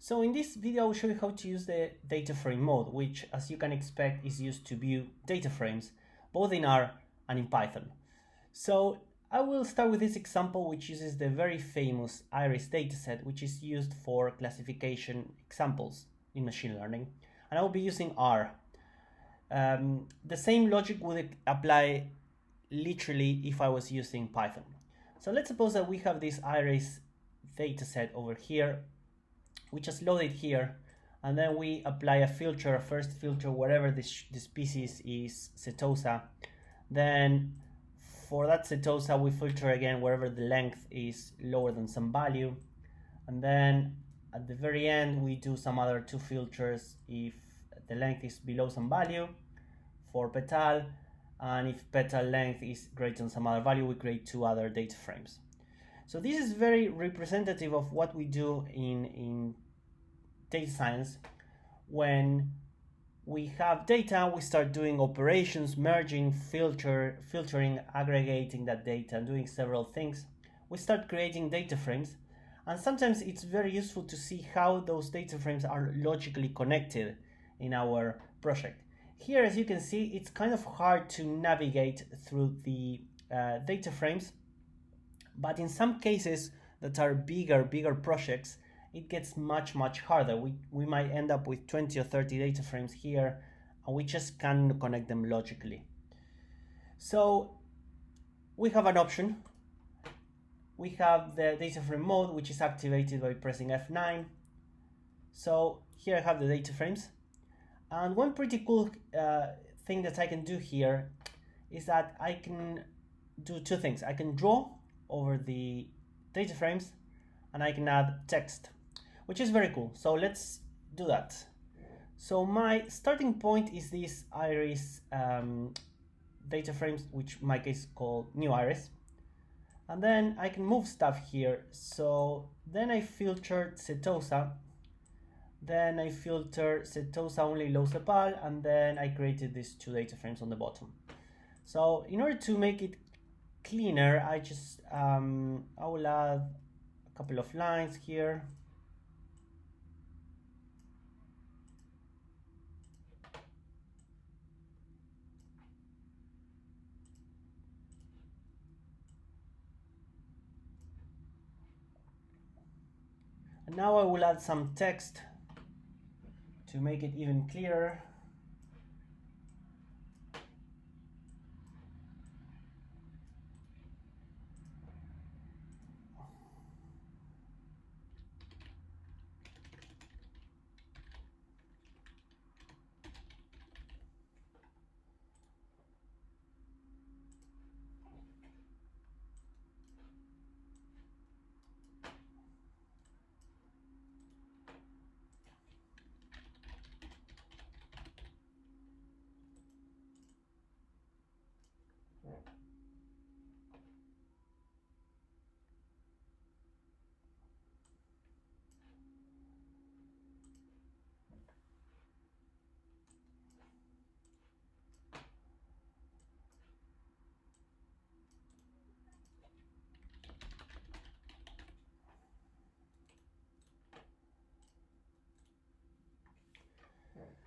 So in this video, I will show you how to use the data frame mode, which, as you can expect, is used to view data frames, both in R and in Python. So I will start with this example, which uses the very famous iris dataset, which is used for classification examples in machine learning. And I will be using R. The same logic would apply literally if I was using Python. So let's suppose that we have this iris dataset over here, which is loaded here, and then we apply a filter, a first filter, wherever this species is setosa. Then for that setosa, we filter again wherever the length is lower than some value. And then at the very end, we do some other two filters if the length is below some value for petal, and if petal length is greater than some other value, we create two other data frames. So this is very representative of what we do in data science. When we have data, we start doing operations, merging, filtering, aggregating that data, and doing several things. We start creating data frames, and sometimes it's very useful to see how those data frames are logically connected in our project. Here, as you can see, it's kind of hard to navigate through the data frames, but in some cases that are bigger projects, it gets much harder. We might end up with 20 or 30 data frames here, and we just can't connect them logically. So we have an option. We have the data frame mode, which is activated by pressing F9. So here I have the data frames. And one pretty cool thing that I can do here is that I can do two things. I can draw over the data frames, and I can add text, which is very cool. So let's do that. So my starting point is this iris data frames, which in my case is called new iris. And then I can move stuff here. So then I filtered setosa. Then I filter setosa only low sepal, and then I created these two data frames on the bottom. So in order to make it cleaner, I just I will add a couple of lines here. And now I will add some text to make it even clearer.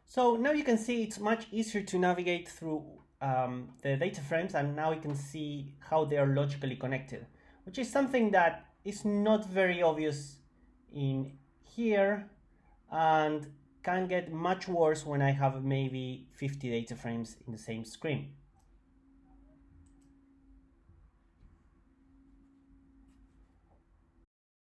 So now you can see it's much easier to navigate through the data frames, and now you can see how they are logically connected, which is something that is not very obvious in here and can get much worse when I have maybe 50 data frames in the same screen.